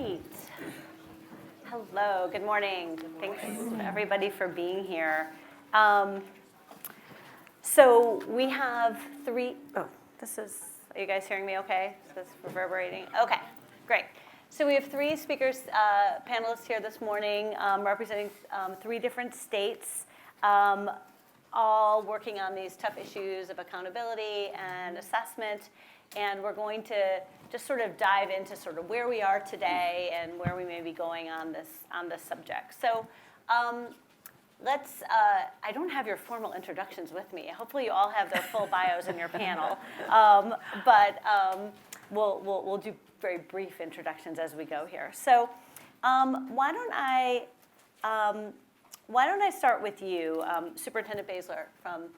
right. Hello, good morning. Thanks everybody for being here. So we have are you guys hearing me okay? Is this reverberating? Okay, great. So we have three speakers, panelists here this morning, representing three different states, all working on these tough issues of accountability and assessment. And we're going to just sort of dive into sort of where we are today and where we may be going on this subject. So I don't have your formal introductions with me. Hopefully you all have their full bios in your panel. But we'll do very brief introductions as we go here. So why don't I start with you, Superintendent Baszler from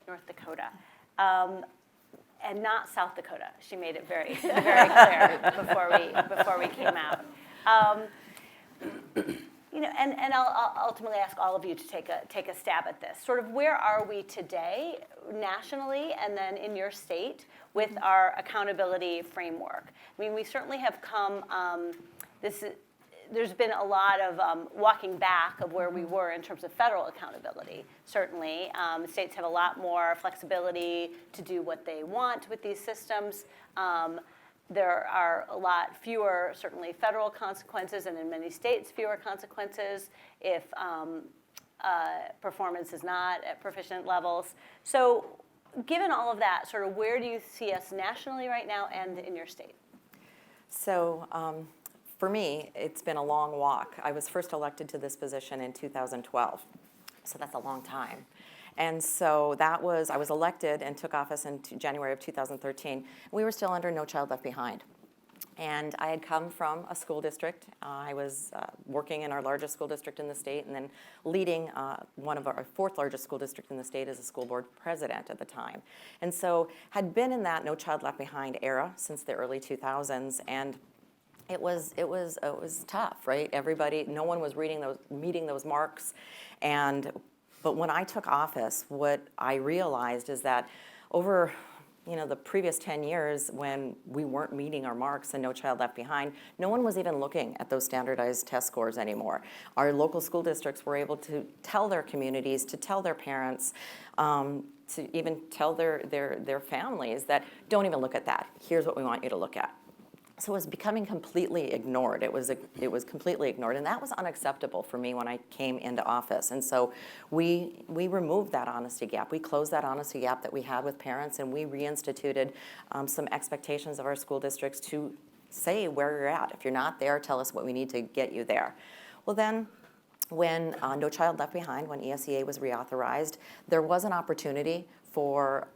North Dakota. And not South Dakota. She made it very, very clear before we came out. And I'll ultimately ask all of you to take a stab at this. Sort of where are we today nationally and then in your state with our accountability framework? I mean, we certainly have come. There's been a lot of walking back of where we were in terms of federal accountability, certainly. States have a lot more flexibility to do what they want with these systems. There are a lot fewer, certainly, federal consequences, and in many states, fewer consequences if performance is not at proficient levels. So given all of that, sort of where do you see us nationally right now and in your state? So for me, it's been a long walk. I was first elected to this position in 2012, so that's a long time. And so I was elected and took office in January of 2013. We were still under No Child Left Behind. And I had come from a school district. I was working in our largest school district in the state and then leading one of our fourth largest school district in the state as a school board president at the time. And so had been in that No Child Left Behind era since the early 2000s. And it was tough, right? No one was meeting those marks. But when I took office, what I realized is that over the previous 10 years when we weren't meeting our marks and No Child Left Behind, no one was even looking at those standardized test scores anymore. Our local school districts were able to tell their communities, to tell their parents, to even tell their families that don't even look at that. Here's what we want you to look at. So it was becoming completely ignored. It was completely ignored, and that was unacceptable for me when I came into office. And so we removed that honesty gap. We closed that honesty gap that we had with parents, and we reinstituted some expectations of our school districts to say where you're at. If you're not there, tell us what we need to get you there. Well, then, when No Child Left Behind, when ESEA was reauthorized, there was an opportunity for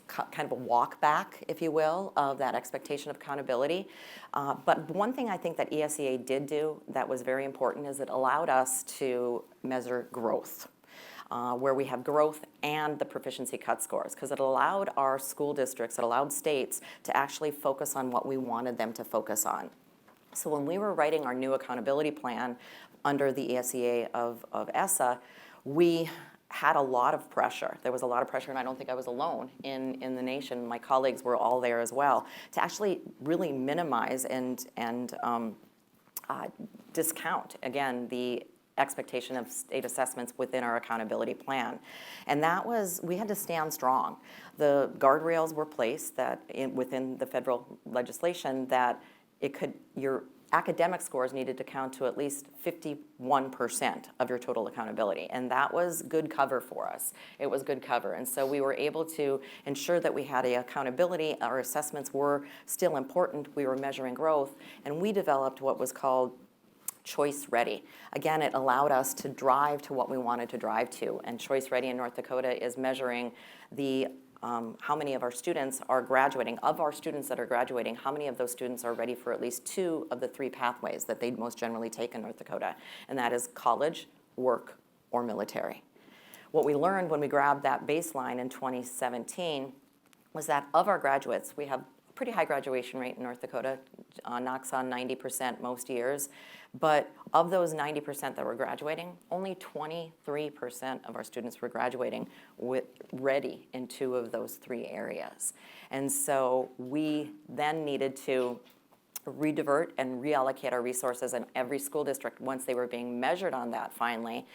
kind of a walk back, if you will, of that expectation of accountability. But one thing I think that ESEA did do that was very important is it allowed us to measure growth, where we have growth and the proficiency cut scores, because it allowed our school districts, it allowed states to actually focus on what we wanted them to focus on. So when we were writing our new accountability plan under the ESEA of ESSA, we had a lot of pressure. There was a lot of pressure, and I don't think I was alone in the nation. My colleagues were all there as well, to actually really minimize and discount, again, the expectation of state assessments within our accountability plan. And we had to stand strong. The guardrails were placed within the federal legislation that your academic scores needed to count to at least 51% of your total accountability. And that was good cover for us. It was good cover. And so we were able to ensure that we had accountability. Our assessments were still important. We were measuring growth. And we developed what was called Choice Ready. Again, it allowed us to drive to what we wanted to drive to. And Choice Ready in North Dakota is measuring how many of our students are graduating. Of our students that are graduating, how many of those students are ready for at least 2 of the 3 pathways that they most generally take in North Dakota, and that is college, work, or military. What we learned when we grabbed that baseline in 2017 was that of our graduates, we have a pretty high graduation rate in North Dakota, knocks on 90% most years. But of those 90% that were graduating, only 23% of our students were graduating ready in 2 of those 3 areas. And so we then needed to redivert and reallocate our resources. And every school district, once they were being measured on that finally,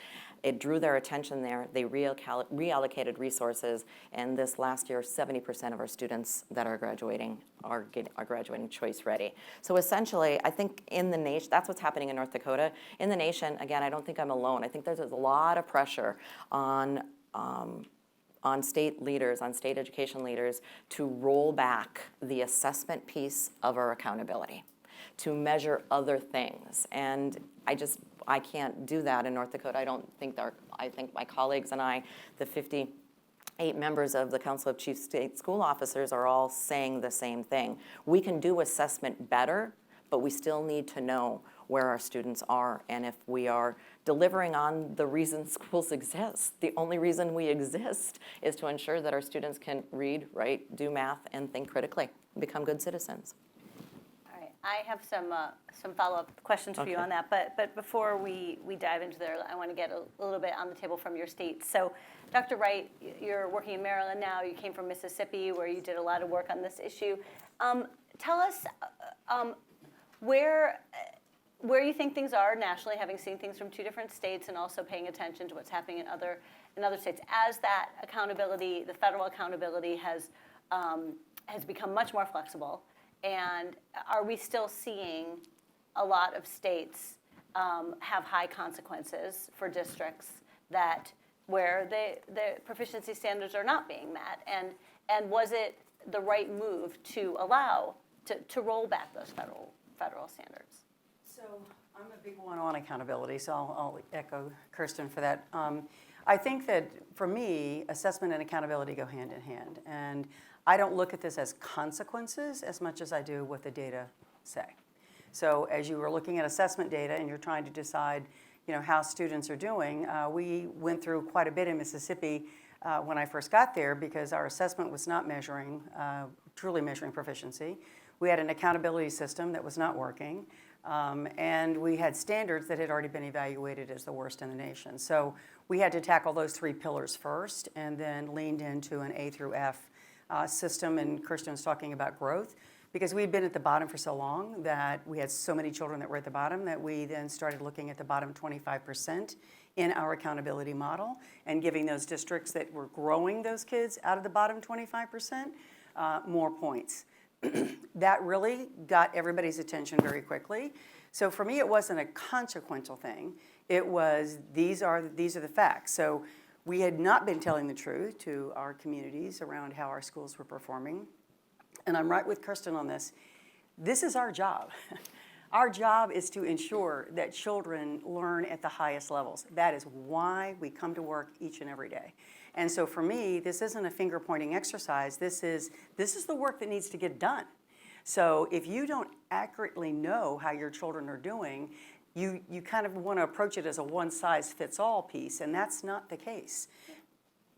it drew their attention there. They reallocated resources, and this last year, 70% of our students that are graduating are graduating choice ready. So essentially, I think in the nation, that's what's happening in North Dakota. In the nation, again, I don't think I'm alone. I think there's a lot of pressure on state leaders, on state education leaders, to roll back the assessment piece of our accountability, to measure other things. And I can't do that in North Dakota. I think my colleagues and I, the 58 members of the Council of Chief State School Officers, are all saying the same thing. We can do assessment better, but we still need to know where our students are and if we are delivering on the reason schools exist. The only reason we exist is to ensure that our students can read, write, do math, and think critically, become good citizens. I have some follow-up questions for you on that, but before we dive into there, I want to get a little bit on the table from your state. So, Dr. Wright, you're working in Maryland now. You came from Mississippi, where you did a lot of work on this issue. Tell us where you think things are nationally, having seen things from two different states, and also paying attention to what's happening in other states. As that accountability, the federal accountability has become much more flexible. And are we still seeing a lot of states have high consequences for districts where the proficiency standards are not being met? And was it the right move to allow to roll back those federal standards? So I'm a big one on accountability, so I'll echo Kirsten for that. I think that for me, assessment and accountability go hand in hand. And I don't look at this as consequences as much as I do what the data say. So as you were looking at assessment data and you're trying to decide, how students are doing, we went through quite a bit in Mississippi when I first got there because our assessment was not truly measuring proficiency. We had an accountability system that was not working, and we had standards that had already been evaluated as the worst in the nation. So we had to tackle those three pillars first and then leaned into an A through F system, and Kirsten was talking about growth, because we'd been at the bottom for so long that we had so many children that were at the bottom that we then started looking at the bottom 25% in our accountability model and giving those districts that were growing those kids out of the bottom 25% more points. That really got everybody's attention very quickly. So for me, it wasn't a consequential thing. It was, these are the facts. So we had not been telling the truth to our communities around how our schools were performing. And I'm right with Kirsten on this. This is our job. Our job is to ensure that children learn at the highest levels. That is why we come to work each and every day. And so for me, this isn't a finger-pointing exercise. This is the work that needs to get done. So if you don't accurately know how your children are doing, you kind of want to approach it as a one-size-fits-all piece, and that's not the case.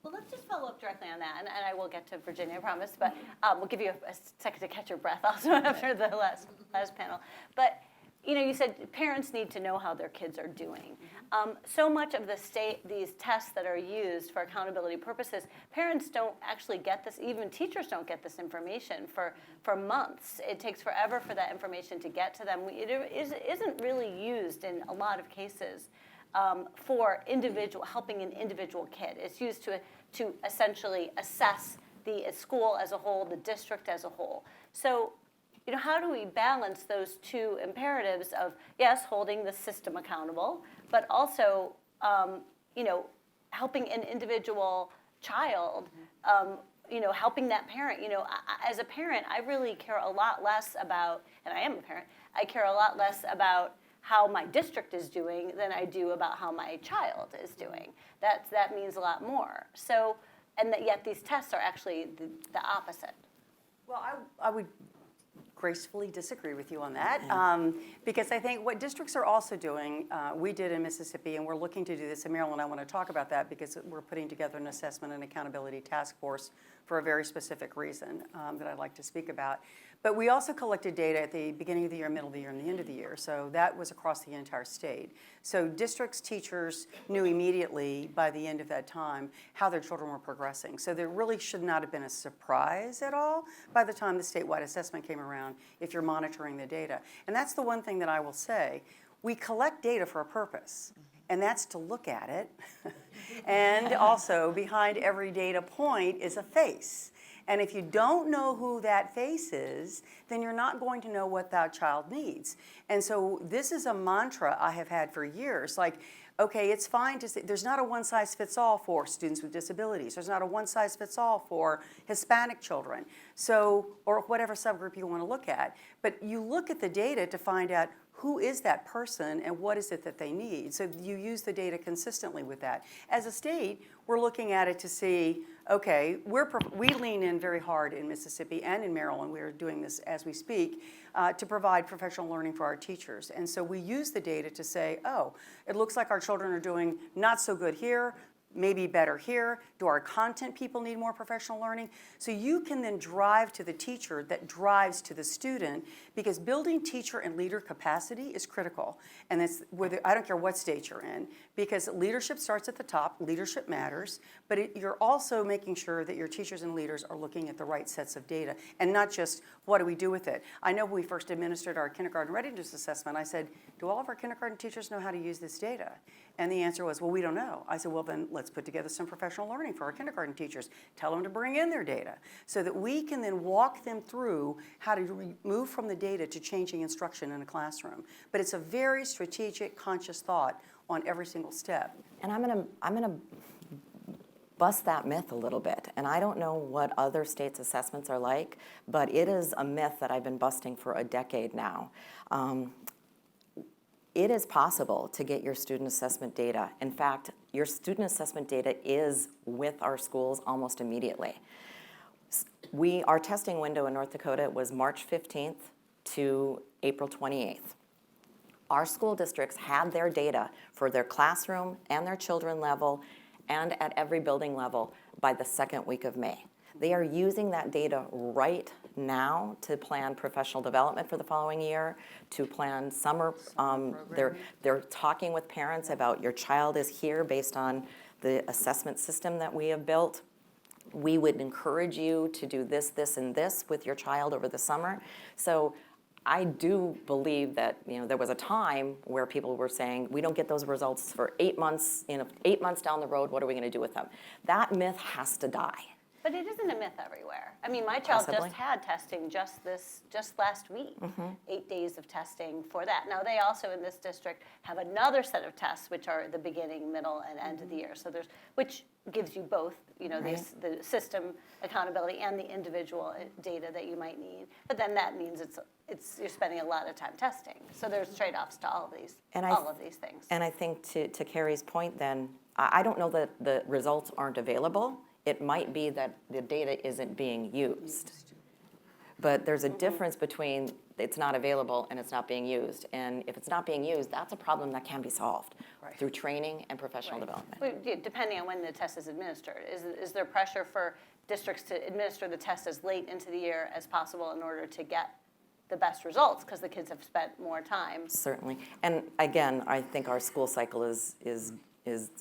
Well, let's just follow up directly on that, and I will get to Virginia, I promise, but we'll give you a second to catch your breath also after the last panel. But you said parents need to know how their kids are doing. So much of these tests that are used for accountability purposes, parents don't actually get this, even teachers don't get this information for months. It takes forever for that information to get to them. It isn't really used in a lot of cases for helping an individual kid. It's used to essentially assess the school as a whole, the district as a whole. So how do we balance those two imperatives of, yes, holding the system accountable, but also, helping an individual child, helping that parent. As a parent, I really care a lot less about, and I am a parent, I care a lot less about how my district is doing than I do about how my child is doing. That means a lot more. So, and yet these tests are actually the opposite. Well, I would gracefully disagree with you on that, because I think what districts are also doing, we did in Mississippi, and we're looking to do this in Maryland. I want to talk about that because we're putting together an assessment and accountability task force for a very specific reason that I'd like to speak about. But we also collected data at the beginning of the year, middle of the year, and the end of the year. So that was across the entire state. So districts, teachers knew immediately by the end of that time how their children were progressing. So there really should not have been a surprise at all by the time the statewide assessment came around if you're monitoring the data. And that's the one thing that I will say. We collect data for a purpose, and that's to look at it. And also, behind every data point is a face. And if you don't know who that face is, then you're not going to know what that child needs. And so this is a mantra I have had for years. Like, okay, it's fine to say, there's not a one-size-fits-all for students with disabilities. There's not a one-size-fits-all for Hispanic children. So, or whatever subgroup you want to look at. But you look at the data to find out who is that person and what is it that they need. So you use the data consistently with that. As a state, we're looking at it to see, okay, we lean in very hard in Mississippi and in Maryland, we're doing this as we speak, to provide professional learning for our teachers. And so we use the data to say, oh, it looks like our children are doing not so good here, maybe better here. Do our content people need more professional learning? So you can then drive to the teacher that drives to the student, because building teacher and leader capacity is critical. And it's whether, I don't care what state you're in, because leadership starts at the top, leadership matters, but you're also making sure that your teachers and leaders are looking at the right sets of data and not just what do we do with it. I know when we first administered our kindergarten readiness assessment, I said, do all of our kindergarten teachers know how to use this data? And the answer was, well, we don't know. I said, well, then let's put together some professional learning for our kindergarten teachers. Tell them to bring in their data so that we can then walk them through how to move from the data to changing instruction in a classroom. But it's a very strategic, conscious thought on every single step. And I'm gonna bust that myth a little bit. And I don't know what other states' assessments are like, but it is a myth that I've been busting for a decade now. It is possible to get your student assessment data. In fact, your student assessment data is with our schools almost immediately. Our testing window in North Dakota was March 15th to April 28th. Our school districts had their data for their classroom and their children level and at every building level by the second week of May. They are using that data right now to plan professional development for the following year, to plan summer. They're talking with parents about your child is here based on the assessment system that we have built. We would encourage you to do this, this, and this with your child over the summer. So I do believe that there was a time where people were saying, we don't get those results for 8 months, 8 months down the road, what are we going to do with them? That myth has to die. But it isn't a myth everywhere. I mean, my child Possibly. just had testing just last week, 8 days of testing for that. Now, they also in this district have another set of tests, which are the beginning, middle, and end of the year. So which gives you both, the system accountability and the individual data that you might need. But then that means you're spending a lot of time testing. So there's trade-offs to all of these things. And I think to Carrie's point then, I don't know that the results aren't available. It might be that the data isn't being used. But there's a difference between it's not available and it's not being used. And if it's not being used, that's a problem that can be solved through training and professional development. But depending on when the test is administered, is there pressure for districts to administer the test as late into the year as possible in order to get the best results because the kids have spent more time? Certainly. And again, I think our school cycle is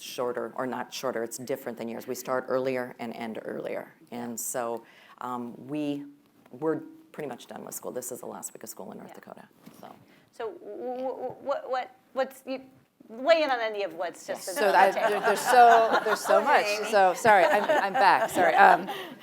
shorter, or not shorter, it's different than yours. We start earlier and end earlier. And so we're pretty much done with school. This is the last week of school in North Dakota. So what's you weigh in on any of what's just been So said. there's so much. So sorry, I'm back. Sorry.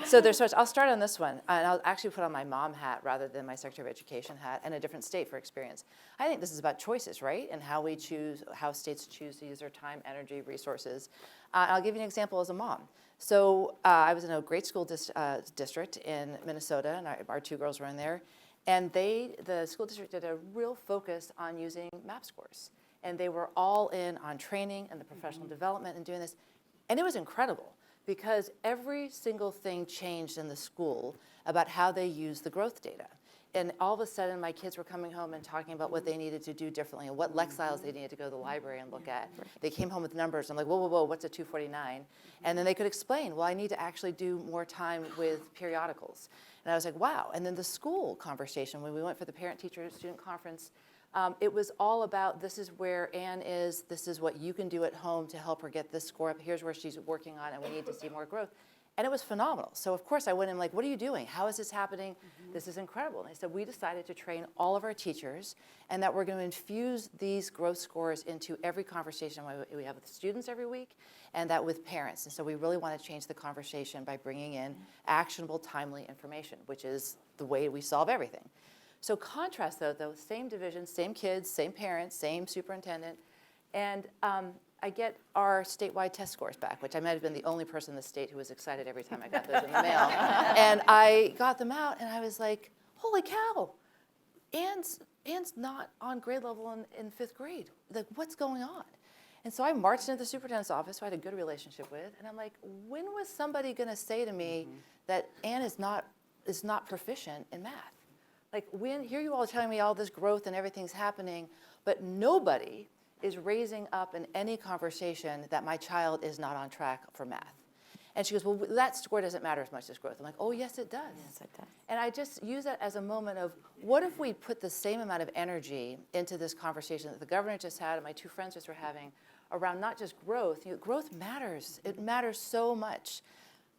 So there's so much. I'll start on this one, and I'll actually put on my mom hat rather than my Secretary of Education hat, and a different state for experience. I think this is about choices, right? And how states choose to use their time, energy, resources. I'll give you an example as a mom. So I was in a great school district in Minnesota, and our two girls were in there, and the school district did a real focus on using MAP scores. And they were all in on training and the professional development and doing this. And it was incredible because every single thing changed in the school about how they use the growth data. And all of a sudden, my kids were coming home and talking about what they needed to do differently and what Lexiles they needed to go to the library and look at. They came home with numbers. I'm like, whoa, whoa, whoa, what's a 249? And then they could explain, well, I need to actually do more time with periodicals. And I was like, wow. And then the school conversation, when we went for the parent-teacher student conference, it was all about, this is where Anne is, this is what you can do at home to help her get this score up, here's where she's working on, and we need to see more growth. And it was phenomenal. So of course I went in like, what are you doing? How is this happening? This is incredible. And I said, we decided to train all of our teachers and that we're going to infuse these growth scores into every conversation we have with students every week and that with parents. And so we really want to change the conversation by bringing in actionable, timely information, which is the way we solve everything. So contrast though, same division, same kids, same parents, same superintendent, and I get our statewide test scores back, which I might have been the only person in the state who was excited every time I got those in the mail. And I got them out, and I was like, holy cow, Anne's not on grade level in 5th grade. Like, what's going on? And so I marched into the superintendent's office, who I had a good relationship with, and I'm like, when was somebody going to say to me that Anne is not proficient in math? Like, here you all are telling me all this growth and everything's happening, but nobody is raising up in any conversation that my child is not on track for math. And she goes, well, that score doesn't matter as much as growth. I'm like, oh, yes, it does. Yes, it does. And I just use that as a moment of, what if we put the same amount of energy into this conversation that the governor just had and my two friends just were having around not just growth. Growth matters. It matters so much.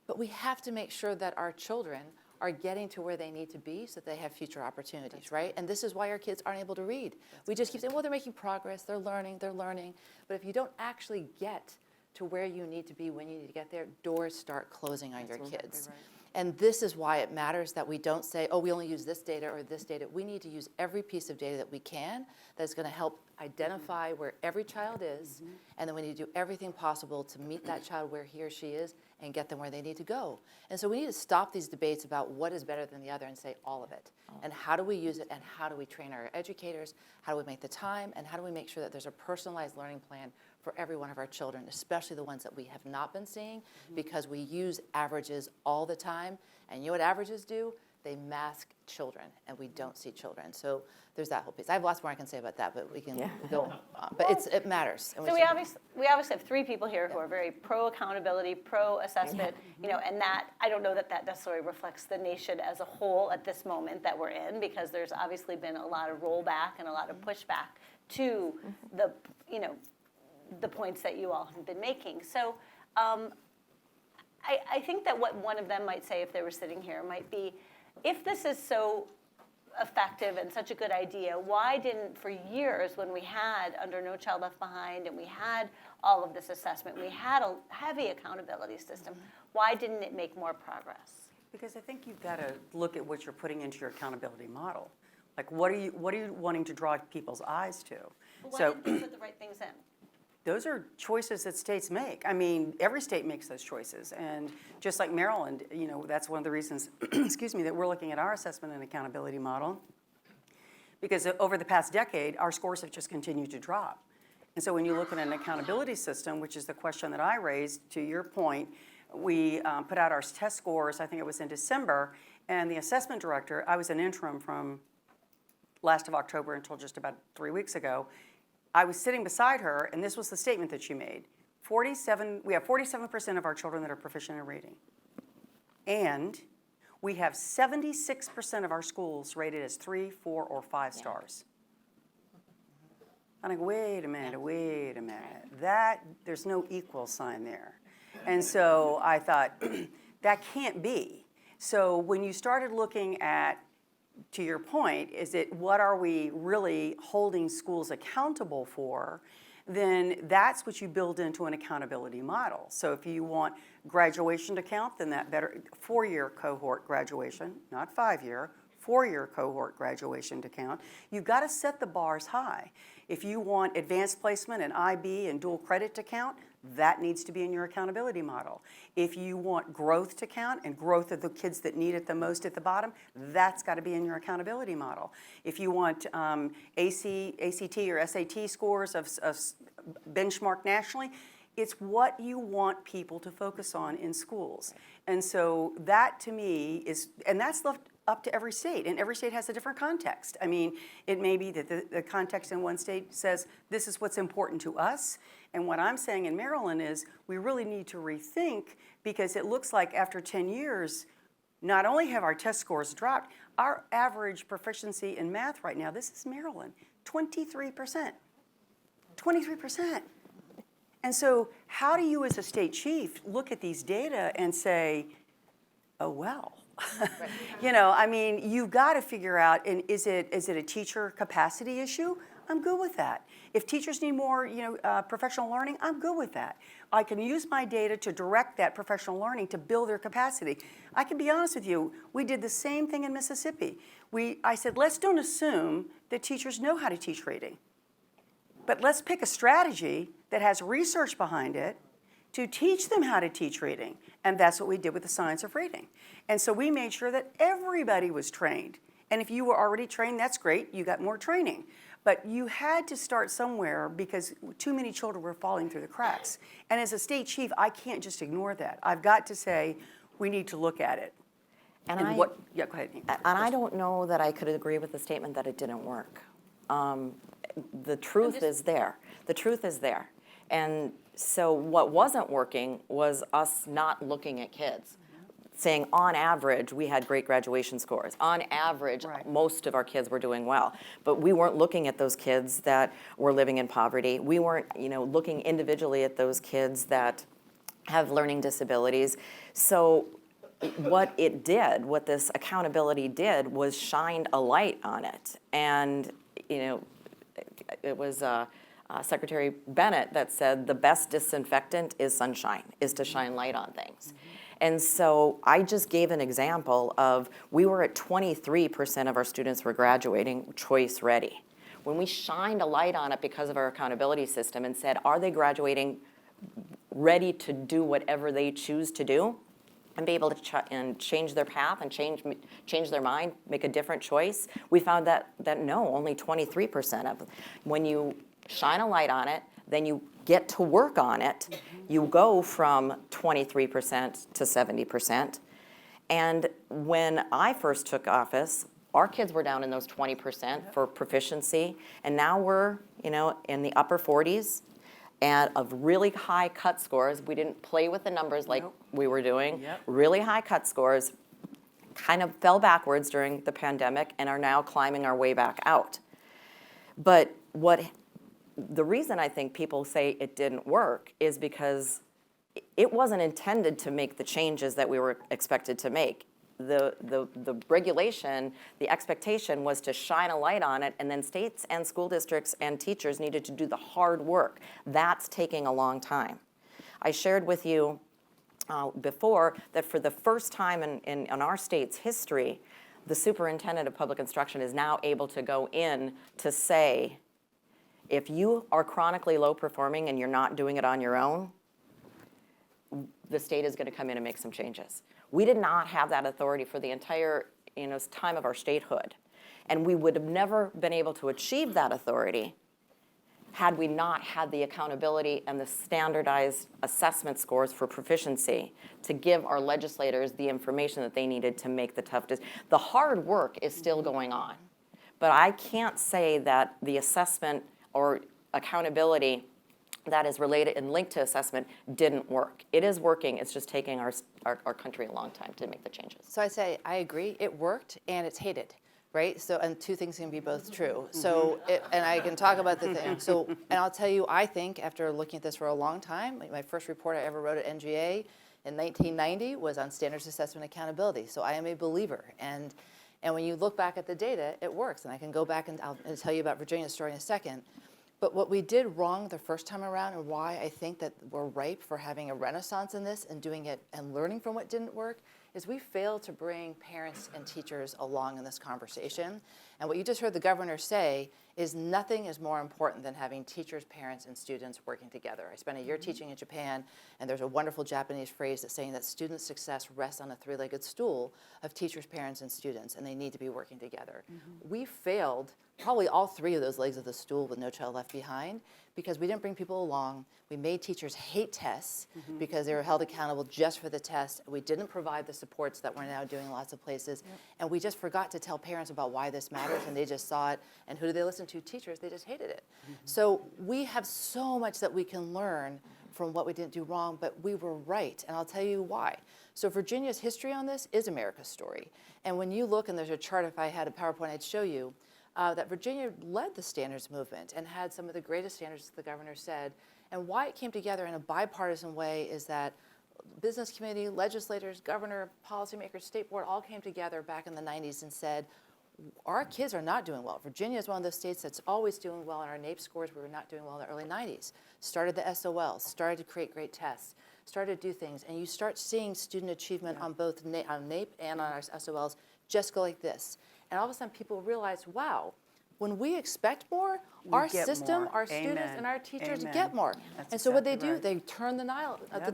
But we have to make sure that our children are getting to where they need to be so that they have future opportunities, right? And this is why our kids aren't able to read. We just keep saying, well, they're making progress, they're learning. But if you don't actually get to where you need to be when you need to get there, doors start closing on your kids. Right. And this is why it matters that we don't say, oh, we only use this data or this data. We need to use every piece of data that we can that's going to help identify where every child is, and then we need to do everything possible to meet that child where he or she is and get them where they need to go. And so we need to stop these debates about what is better than the other and say all of it. And how do we use it, and how do we train our educators, how do we make the time, and how do we make sure that there's a personalized learning plan for every one of our children, especially the ones that we have not been seeing, because we use averages all the time. And you know what averages do? They mask children, and we don't see children. So there's that whole piece. I have lots more I can say about that, but we can go on. But it matters. And So we obviously have three people here who are very pro accountability, pro assessment, and that I don't know that necessarily reflects the nation as a whole at this moment that we're in, because there's obviously been a lot of rollback and a lot of pushback to the points that you all have been making. So I think that what one of them might say if they were sitting here might be, if this is so effective and such a good idea, why didn't, for years when we had under No Child Left Behind and we had all of this assessment, we had a heavy accountability system, why didn't it make more progress? Because I think you've got to look at what you're putting into your accountability model. Like, what are you wanting to draw people's eyes to? Why didn't they put the right things in? Those are choices that states make. I mean, every state makes those choices. And just like Maryland, that's one of the reasons, excuse me, that we're looking at our assessment and accountability model. Because over the past decade, our scores have just continued to drop. And so when you look at an accountability system, which is the question that I raised, to your point, we put out our test scores, I think it was in December, and the assessment director, I was an interim from last of October until just about 3 weeks ago. I was sitting beside her, and this was the statement that she made. We have 47% of our children that are proficient in reading. And we have 76% of our schools rated as 3, 4, or 5 stars. I'm like, wait a minute. There's no equal sign there. And so I thought, that can't be. So when you started looking at, to your point, is it what are we really holding schools accountable for, then that's what you build into an accountability model. So if you want graduation to count, then that better, 4-year cohort graduation, not 5-year, 4-year cohort graduation to count. You've got to set the bars high. If you want advanced placement and IB and dual credit to count, that needs to be in your accountability model. If you want growth to count and growth of the kids that need it the most at the bottom, that's got to be in your accountability model. If you want ACT or SAT scores of benchmark nationally, it's what you want people to focus on in schools. And so that to me is, and that's left up to every state, and every state has a different context. I mean, it may be that the context in one state says, this is what's important to us, and what I'm saying in Maryland is we really need to rethink, because it looks like after 10 years, not only have our test scores dropped, our average proficiency in math right now, this is Maryland, 23%. 23%. And so how do you as a state chief look at these data and say, oh, well, you know, I mean, you've got to figure out, and is it a teacher capacity issue? I'm good with that. If teachers need more, professional learning, I'm good with that. I can use my data to direct that professional learning to build their capacity. I can be honest with you, we did the same thing in Mississippi. I said, let's don't assume that teachers know how to teach reading, but let's pick a strategy that has research behind it to teach them how to teach reading. And that's what we did with the science of reading. And so we made sure that everybody was trained. And if you were already trained, that's great, you got more training. But you had to start somewhere because too many children were falling through the cracks. And as a state chief, I can't just ignore that. I've got to say, we need to look at it. And go ahead. And I don't know that I could agree with the statement that it didn't work. The truth is there. The truth is there. And so what wasn't working was us not looking at kids, saying on average we had great graduation scores. On average, most of our kids were doing well. But we weren't looking at those kids that were living in poverty. We weren't, looking individually at those kids that have learning disabilities. So what this accountability did was shined a light on it. And, it was Secretary Bennett that said the best disinfectant is sunshine, is to shine light on things. And so I just gave an example of, we were at 23% of our students were graduating choice ready. When we shined a light on it because of our accountability system and said, are they graduating ready to do whatever they choose to do and be able to change their path and change their mind, make a different choice, we found that no, only 23% of them. When you shine a light on it, then you get to work on it, you go from 23% to 70%. And when I first took office, our kids were down in those 20% for proficiency, and now we're, in the upper 40s and of really high cut scores. We didn't play with the numbers like we were doing. Really high cut scores, kind of fell backwards during the pandemic and are now climbing our way back out. But the reason I think people say it didn't work is because it wasn't intended to make the changes that we were expected to make. The regulation, the expectation was to shine a light on it, and then states and school districts and teachers needed to do the hard work. That's taking a long time. I shared with you before that for the first time in our state's history, the superintendent of public instruction is now able to go in to say, if you are chronically low performing and you're not doing it on your own, the state is going to come in and make some changes. We did not have that authority for the entire time of our statehood. And we would have never been able to achieve that authority had we not had the accountability and the standardized assessment scores for proficiency to give our legislators the information that they needed to make the tough decisions. The hard work is still going on. But I can't say that the assessment or accountability that is related and linked to assessment didn't work. It is working. It's just taking our country a long time to make the changes. So I say I agree. It worked and it's hated, right? So, and two things can be both true. So, and I can talk about the thing. So, and I'll tell you, I think after looking at this for a long time, my first report I ever wrote at NGA in 1990 was on standards assessment accountability. So I am a believer. And when you look back at the data, it works. And I can go back and I'll tell you about Virginia's story in a second. But what we did wrong the first time around, and why I think that we're ripe for having a renaissance in this and doing it and learning from what didn't work, is we failed to bring parents and teachers along in this conversation. And what you just heard the governor say is nothing is more important than having teachers, parents, and students working together. I spent a year teaching in Japan, and there's a wonderful Japanese phrase that's saying that student success rests on a three-legged stool of teachers, parents, and students, and they need to be working together. We failed probably all three of those legs of the stool with No Child Left Behind because we didn't bring people along. We made teachers hate tests because they were held accountable just for the test. We didn't provide the supports that we're now doing in lots of places. And we just forgot to tell parents about why this matters, and they just saw it. And who do they listen to? Teachers. They just hated it. So we have so much that we can learn from what we didn't do wrong, but we were right. And I'll tell you why. So Virginia's history on this is America's story. And when you look, and there's a chart, if I had a PowerPoint, I'd show you, that Virginia led the standards movement and had some of the greatest standards, the governor said. And why it came together in a bipartisan way is that business community, legislators, governor, policymakers, state board all came together back in the 90s and said, our kids are not doing well. Virginia is one of those states that's always doing well. In our NAEP scores, we were not doing well in the early 90s. Started the SOL, started to create great tests, started to do things. And you start seeing student achievement on both on NAEP and on our SOLs just go like this. And all of a sudden people realize, wow, when we expect more, our system, more. our students, Amen. and our teachers Amen. get more. That's And so what they exactly do, right. they turn the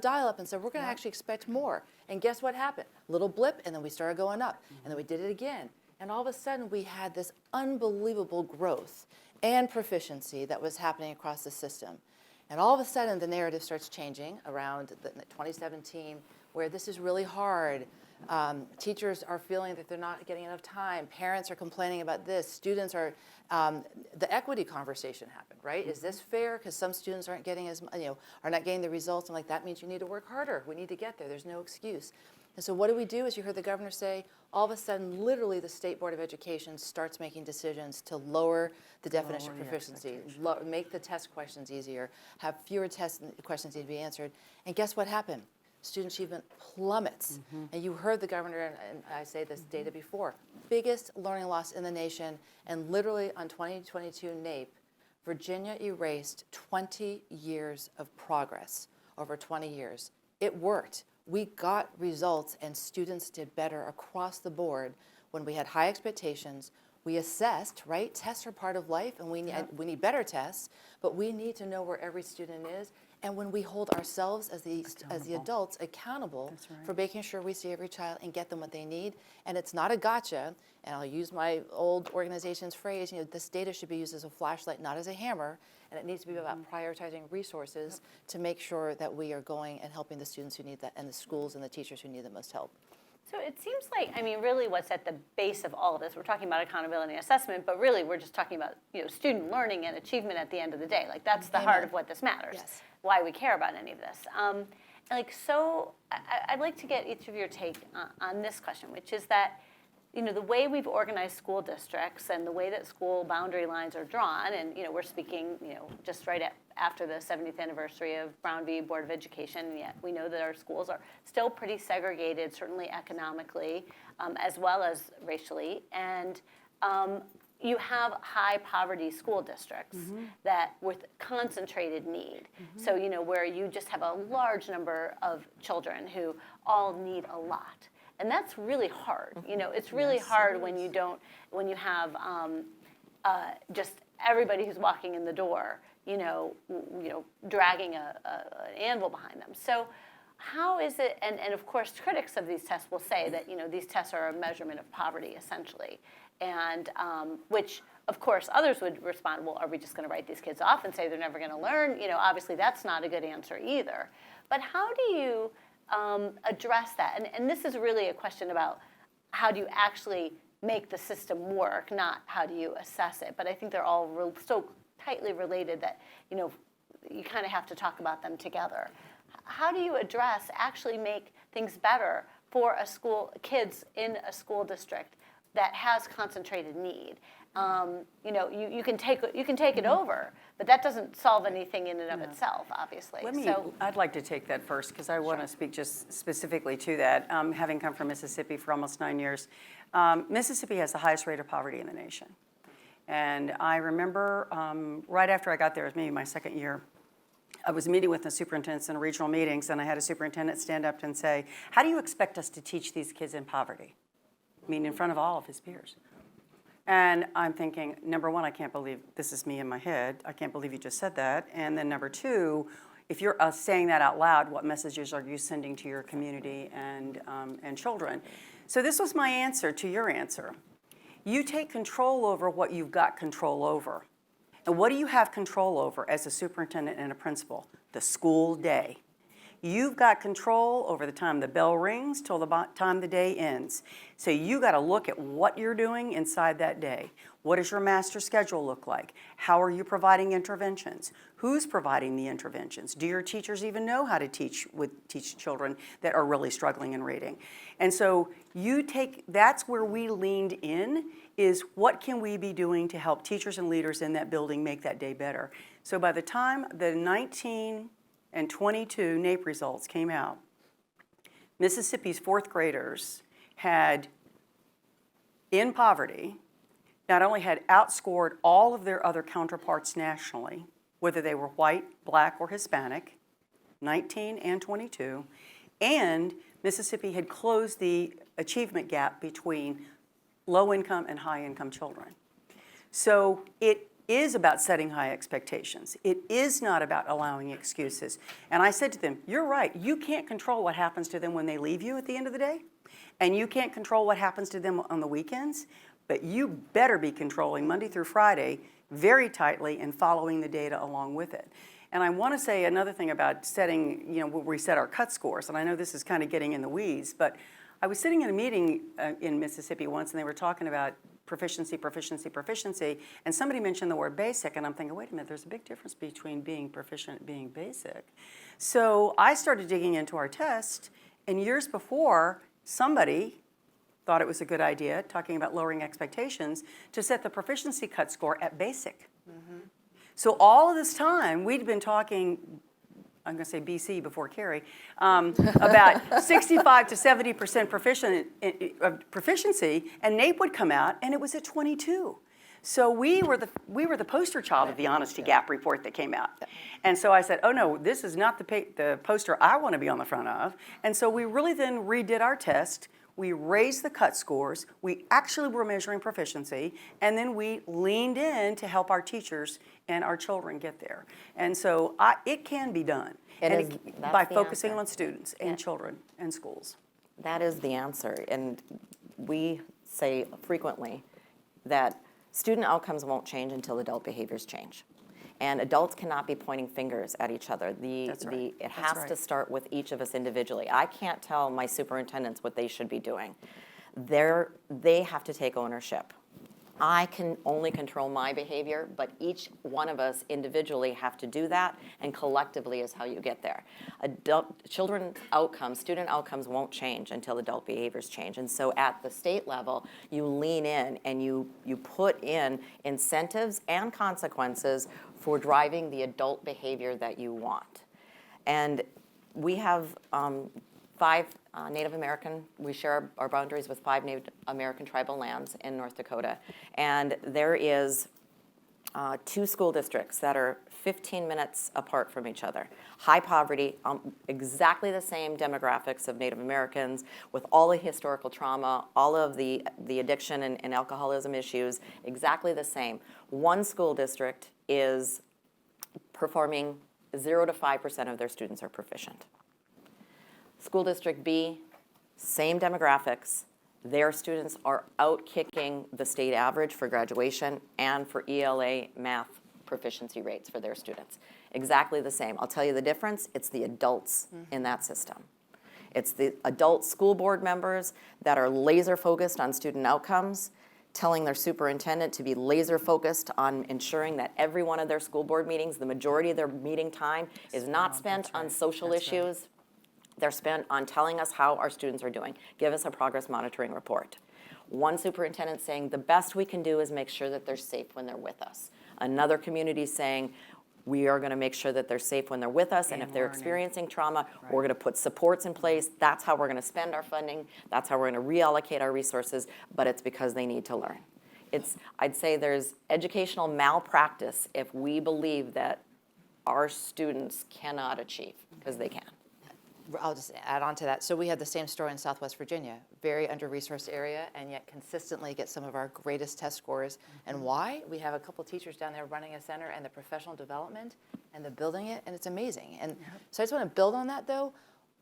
dial up and said, we're going to actually expect more. And guess what happened? Little blip, and then we started going up. And then we did it again. And all of a sudden, we had this unbelievable growth and proficiency that was happening across the system. And all of a sudden, the narrative starts changing around 2017, where this is really hard. Teachers are feeling that they're not getting enough time. Parents are complaining about this. Students are, the equity conversation happened, right? Is this fair? Because some students aren't getting are not getting the results. I'm like, that means you need to work harder. We need to get there. There's no excuse. And so what do we do? As you heard the governor say, all of a sudden, literally the State Board of Education starts making decisions to lower the definition of proficiency, make the test questions easier, have fewer test questions need to be answered. And guess what happened? Student achievement plummets. And you heard the governor, and I say this data before, biggest learning loss in the nation. And literally on 2022 NAEP, Virginia erased 20 years of progress over 20 years. It worked. We got results, and students did better across the board when we had high expectations. We assessed, right? Tests are part of life, and we need better tests, but we need to know where every student is. And when we hold ourselves as the adults accountable for making sure we see every child and get them what they need, and it's not a gotcha, and I'll use my old organization's phrase, this data should be used as a flashlight, not as a hammer, and it needs to be about prioritizing resources to make sure that we are going and helping the students who need that, and the schools and the teachers who need the most help. So it seems like, really what's at the base of all of this, we're talking about accountability and assessment, but really we're just talking about, student learning and achievement at the end of the day. Like that's the heart of what this matters, why we care about any of this. I'd like to get each of your take on this question, which is that, the way we've organized school districts and the way that school boundary lines are drawn, and, we're speaking, just right after the 70th anniversary of Brown v. Board of Education, and yet we know that our schools are still pretty segregated, certainly economically, as well as racially. And you have high poverty school districts that with concentrated need. So, where you just have a large number of children who all need a lot. And that's really hard. It's really hard when you have just everybody who's walking in the door, dragging an anvil behind them. So how is it, and of course critics of these tests will say that, these tests are a measurement of poverty essentially. And which of course others would respond, well, are we just gonna write these kids off and say they're never gonna learn? Obviously that's not a good answer either. But how do you address that? And this is really a question about how do you actually make the system work, not how do you assess it. But I think they're all so tightly related that, you kind of have to talk about them together. How do you actually make things better for kids in a school district that has concentrated need? You can take it over, but that doesn't solve anything in and of itself, obviously. I'd like to take that first because I want to speak just specifically to that. Having come from Mississippi for almost 9 years, Mississippi has the highest rate of poverty in the nation. And I remember right after I got there, it was maybe my second year, I was meeting with the superintendents in regional meetings, and I had a superintendent stand up and say, how do you expect us to teach these kids in poverty? In front of all of his peers. And I'm thinking, number one, I can't believe, this is me in my head, I can't believe you just said that. And then number two, if you're saying that out loud, what messages are you sending to your community and children? So this was my answer to your answer. You take control over what you've got control over. And what do you have control over as a superintendent and a principal? The school day. You've got control over the time the bell rings till the time the day ends. So you got to look at what you're doing inside that day. What does your master schedule look like? How are you providing interventions? Who's providing the interventions? Do your teachers even know how to teach children that are really struggling in reading? And so that's where we leaned in, is what can we be doing to help teachers and leaders in that building make that day better? So by the time the 19 and 22 NAEP results came out, Mississippi's fourth graders had, in poverty, not only had outscored all of their other counterparts nationally, whether they were white, black, or Hispanic, 19 and 22, and Mississippi had closed the achievement gap between low-income and high-income children. So it is about setting high expectations. It is not about allowing excuses. And I said to them, you're right, you can't control what happens to them when they leave you at the end of the day, and you can't control what happens to them on the weekends, but you better be controlling Monday through Friday very tightly and following the data along with it. And I want to say another thing about setting, where we set our cut scores, and I know this is kind of getting in the weeds, but I was sitting in a meeting in Mississippi once, and they were talking about proficiency, and somebody mentioned the word basic, and I'm thinking, wait a minute, there's a big difference between being proficient and being basic. So I started digging into our test, and years before, somebody thought it was a good idea, talking about lowering expectations, to set the proficiency cut score at basic. Mm-hmm. So all of this time, we'd been talking, I'm going to say BC before Carrie, about 65 to 70% proficiency, and NAEP would come out, and it was at 22. So we were the poster child of the honesty gap report that came out. And so I said, oh no, this is not the poster I want to be on the front of. And so we really then redid our test. We raised the cut scores. We actually were measuring proficiency, and then we leaned in to help our teachers and our children get there. And so it can be done by focusing on students and children and schools. That is the answer. And we say frequently that student outcomes won't change until adult behaviors change. And adults cannot be pointing fingers at each other. It has to start with each of us individually. I can't tell my superintendents what they should be doing. They have to take ownership. I can only control my behavior, but each one of us individually have to do that, and collectively is how you get there. Student outcomes won't change until adult behaviors change. And so at the state level, you lean in and you put in incentives and consequences for driving the adult behavior that you want. And we have 5 Native American, we share our boundaries with 5 Native American tribal lands in North Dakota. And there is 2 school districts that are 15 minutes apart from each other. High poverty, exactly the same demographics of Native Americans, with all the historical trauma, all of the addiction and alcoholism issues, exactly the same. One school district is performing 0 to 5% of their students are proficient. School District B, same demographics. Their students are out-kicking the state average for graduation and for ELA math proficiency rates for their students. Exactly the same. I'll tell you the difference. It's the adults in that system. It's the adult school board members that are laser focused on student outcomes, telling their superintendent to be laser focused on ensuring that every one of their school board meetings, the majority of their meeting time, is not spent on social issues. They're spent on telling us how our students are doing. Give us a progress monitoring report. One superintendent saying the best we can do is make sure that they're safe when they're with us. Another community saying we are going to make sure that they're safe when they're with us, and if they're experiencing trauma, we're going to put supports in place. That's how we're going to spend our funding. That's how we're going to reallocate our resources, but it's because they need to learn. I'd say there's educational malpractice if we believe that our students cannot achieve, because they can. I'll just add on to that. So we had the same story in Southwest Virginia, very under-resourced area, and yet consistently get some of our greatest test scores. And why? We have a couple teachers down there running a center and the professional development, and they're building it, and it's amazing. And so I just want to build on that, though.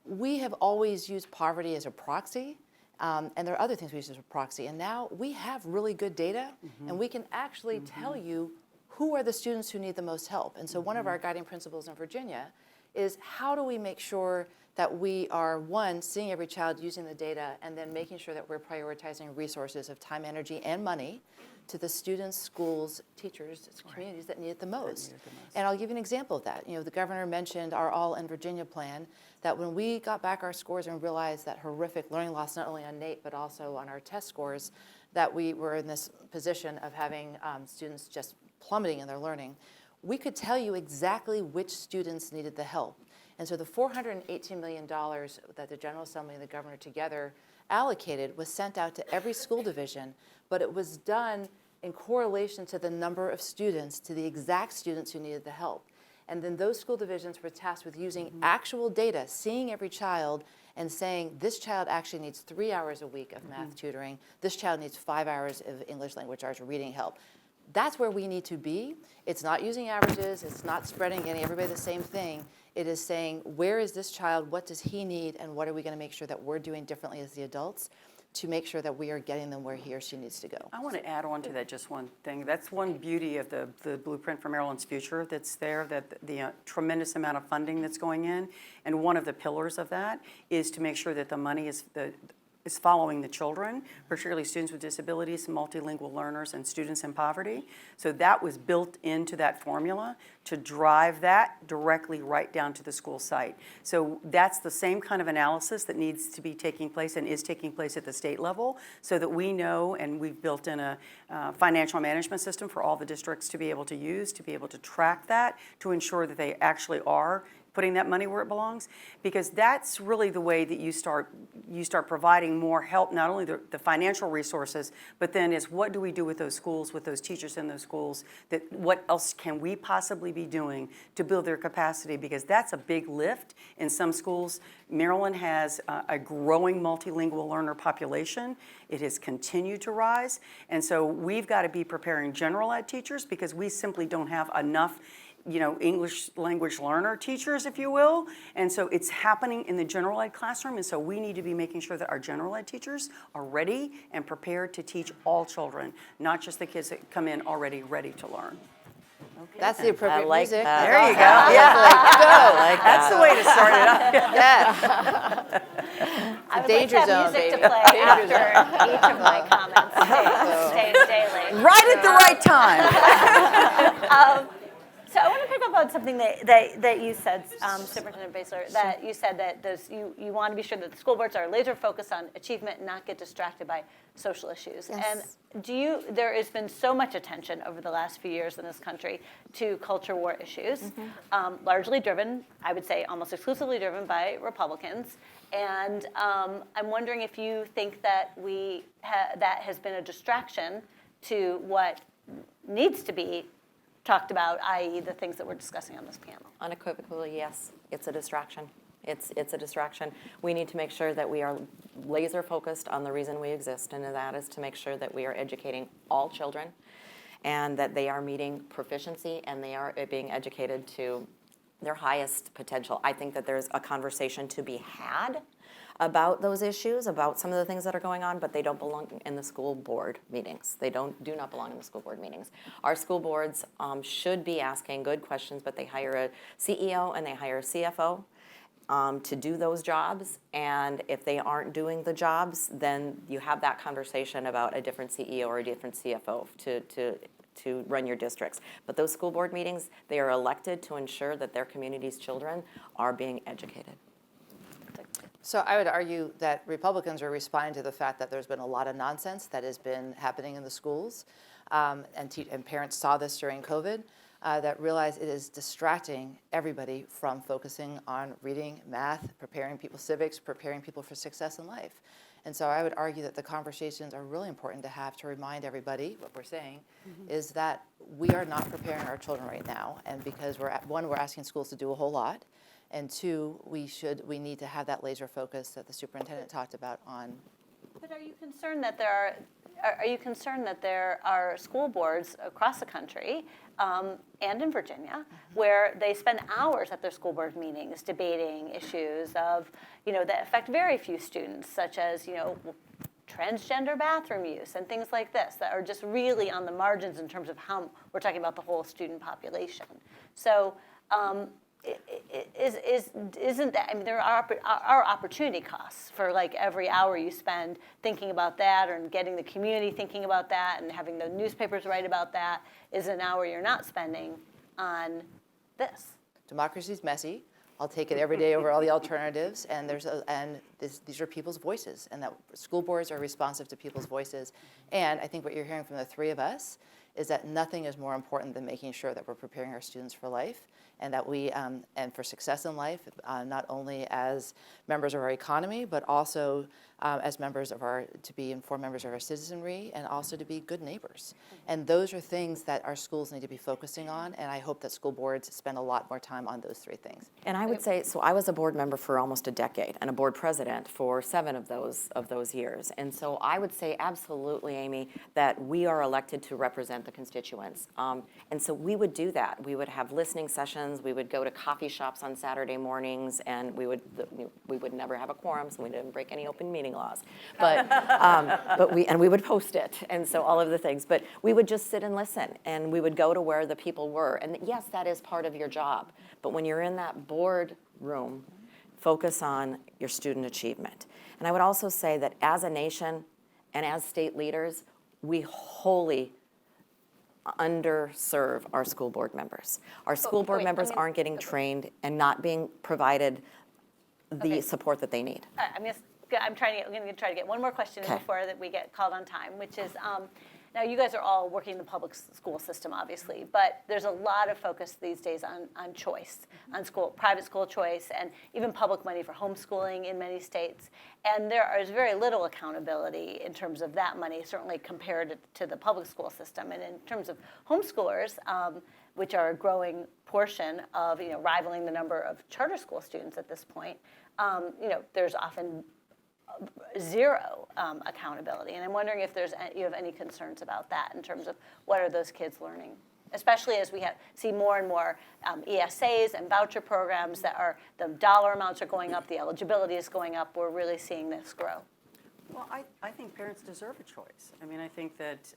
We have always used poverty as a proxy, and there are other things we use as a proxy. And now we have really good data, and we can actually tell you who are the students who need the most help? And so one of our guiding principles in Virginia is how do we make sure that we are, one, seeing every child using the data, and then making sure that we're prioritizing resources of time, energy, and money to the students, schools, teachers, communities that need it the most. And I'll give you an example of that. You know, the governor mentioned our All in Virginia plan, that when we got back our scores and realized that horrific learning loss, not only on NAEP, but also on our test scores, that we were in this position of having students just plummeting in their learning, we could tell you exactly which students needed the help. And so the $418 million that the General Assembly and the governor together allocated was sent out to every school division, but it was done in correlation to the number of students, to the exact students who needed the help. And then those school divisions were tasked with using actual data, seeing every child and saying, this child actually needs 3 hours a week of math tutoring, this child needs 5 hours of English language arts or reading help. That's where we need to be. It's not using averages, it's not spreading, getting everybody the same thing. It is saying, where is this child, what does he need, and what are we going to make sure that we're doing differently as the adults to make sure that we are getting them where he or she needs to go. I want to add on to that just one thing. That's one beauty of the blueprint for Maryland's future that's there, that the tremendous amount of funding that's going in. And one of the pillars of that is to make sure that the money is following the children, particularly students with disabilities, multilingual learners, and students in poverty. So that was built into that formula to drive that directly right down to the school site. So that's the same kind of analysis that needs to be taking place and is taking place at the state level, so that we know, and we've built in a financial management system for all the districts to be able to use, to be able to track that, to ensure that they actually are putting that money where it belongs, because that's really the way that you start providing more help, not only the financial resources, but then is what do we do with those schools, with those teachers in those schools, that what else can we possibly be doing to build their capacity, because that's a big lift in some schools. Maryland has a growing multilingual learner population. It has continued to rise, and so we've got to be preparing general ed teachers, because we simply don't have enough English language learner teachers, if you will. And so it's happening in the general ed classroom. And so we need to be making sure that our general ed teachers are ready and prepared to teach all children, not just the kids that come in already ready to learn. Okay. That's the appropriate music. That. There you go. Yeah, That's the way to start it up. Yeah. I would danger like to have zone, music baby. to play after each of my comments daily. Right at the right time. So I want to pick up on something that you said, Superintendent Basler, that you said that you want to be sure that the school boards are laser focused on achievement and not get distracted by social issues. Yes. And there has been so much attention over the last few years in this country to culture war issues, largely driven, I would say almost exclusively driven by Republicans. And I'm wondering if you think that that has been a distraction to what needs to be talked about, i.e. the things that we're discussing on this panel. Unequivocally, yes, it's a distraction. It's a distraction. We need to make sure that we are laser focused on the reason we exist, and that is to make sure that we are educating all children and that they are meeting proficiency and they are being educated to their highest potential. I think that there's a conversation to be had about those issues, about some of the things that are going on, but they don't belong in the school board meetings. They do not belong in the school board meetings. Our school boards should be asking good questions, but they hire a CEO and they hire a CFO to do those jobs. And if they aren't doing the jobs, then you have that conversation about a different CEO or a different CFO to run your districts. But those school board meetings, they are elected to ensure that their community's children are being educated. So I would argue that Republicans are responding to the fact that there's been a lot of nonsense that has been happening in the schools, and parents saw this during COVID, that realize it is distracting everybody from focusing on reading, math, preparing people civics, preparing people for success in life. And so I would argue that the conversations are really important to have to remind everybody what we're saying is that we are not preparing our children right now, and because we're asking schools to do a whole lot. And two, we need to have that laser focus that the superintendent talked about on. But are you concerned that there are school boards across the country and in Virginia where they spend hours at their school board meetings debating issues of that affect very few students, such as transgender bathroom use and things like this that are just really on the margins in terms of how we're talking about the whole student population. So isn't that, I mean, there are opportunity costs for like every hour you spend thinking about that and getting the community thinking about that and having the newspapers write about that is an hour you're not spending on this. Democracy's messy. I'll take it every day over all the alternatives, and these are people's voices, and that school boards are responsive to people's voices. And I think what you're hearing from the three of us is that nothing is more important than making sure that we're preparing our students for life, and that we and for success in life, not only as members of our economy, but also as members of to be informed members of our citizenry, and also to be good neighbors. And those are things that our schools need to be focusing on, and I hope that school boards spend a lot more time on those three things. And I would say, so I was a board member for almost a decade and a board president for 7 of those years. And so I would say absolutely, Amy, that we are elected to represent the constituents. And so we would do that. We would have listening sessions. We would go to coffee shops on Saturday mornings, and we would never have a quorum, so we didn't break any open meeting laws. But we would post it, and so all of the things. But we would just sit and listen, and we would go to where the people were. And yes, that is part of your job. But when you're in that board room, focus on your student achievement. And I would also say that as a nation and as state leaders, we wholly underserve our school board members. Our school board members aren't getting trained and not being provided the support that they need. I'm going to try to get one more question in before that we get called on time, which is, now you guys are all working in the public school system, obviously, but there's a lot of focus these days on choice, on private school choice, and even public money for homeschooling in many states. And there is very little accountability in terms of that money, certainly compared to the public school system. And in terms of homeschoolers, which are a growing portion of, rivaling the number of charter school students at this point, there's often zero accountability. And I'm wondering if you have any concerns about that in terms of what are those kids learning, especially as we see more and more ESAs and voucher programs the dollar amounts are going up, the eligibility is going up. We're really seeing this grow. Well, I think parents deserve a choice. I mean, I think that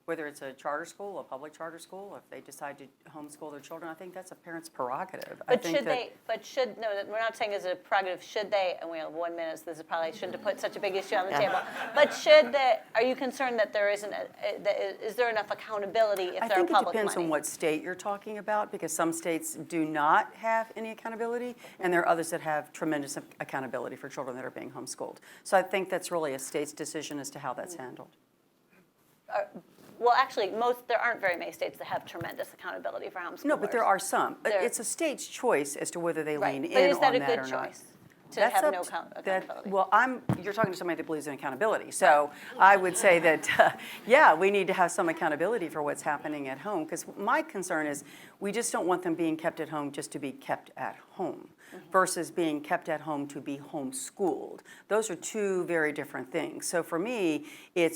whether it's a charter school, a public charter school, if they decide to homeschool their children, I think that's a parent's prerogative. But we're not saying it's a prerogative, should they, and we have 1 minute, so this is probably shouldn't have put such a big issue on the table, but are you concerned that is there enough accountability if there are public money? I think it depends on what state you're talking about, because some states do not have any accountability, and there are others that have tremendous accountability for children that are being homeschooled. So I think that's really a state's decision as to how that's handled. Well, actually, there aren't very many states that have tremendous accountability for homeschoolers. No, but there are some. It's a state's choice as to whether they lean in on that or not. But is that a good choice? To have no accountability? Well, you're talking to somebody that believes in accountability. So I would say that, we need to have some accountability for what's happening at home. Because my concern is we just don't want them being kept at home just to be kept at home versus being kept at home to be homeschooled. Those are two very different things. So for me,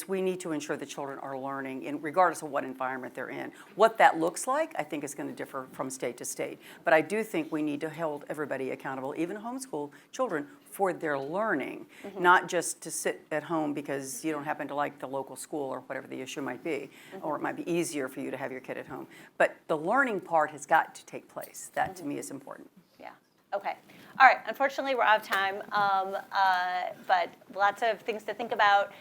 we need to ensure the children are learning regardless of what environment they're in. What that looks like, I think, is going to differ from state to state. But I do think we need to hold everybody accountable, even homeschool children, for their learning, not just to sit at home because you don't happen to like the local school or whatever the issue might be, or it might be easier for you to have your kid at home. But the learning part has got to take place. That, to me, is important. Yeah. Okay. All right. Unfortunately, we're out of time, but lots of things to think about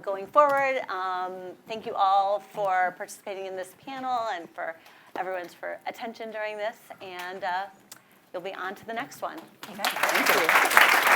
going forward. Thank you all for participating in this panel and for everyone's attention during this. And you'll be on to the next one. Okay. Thank you.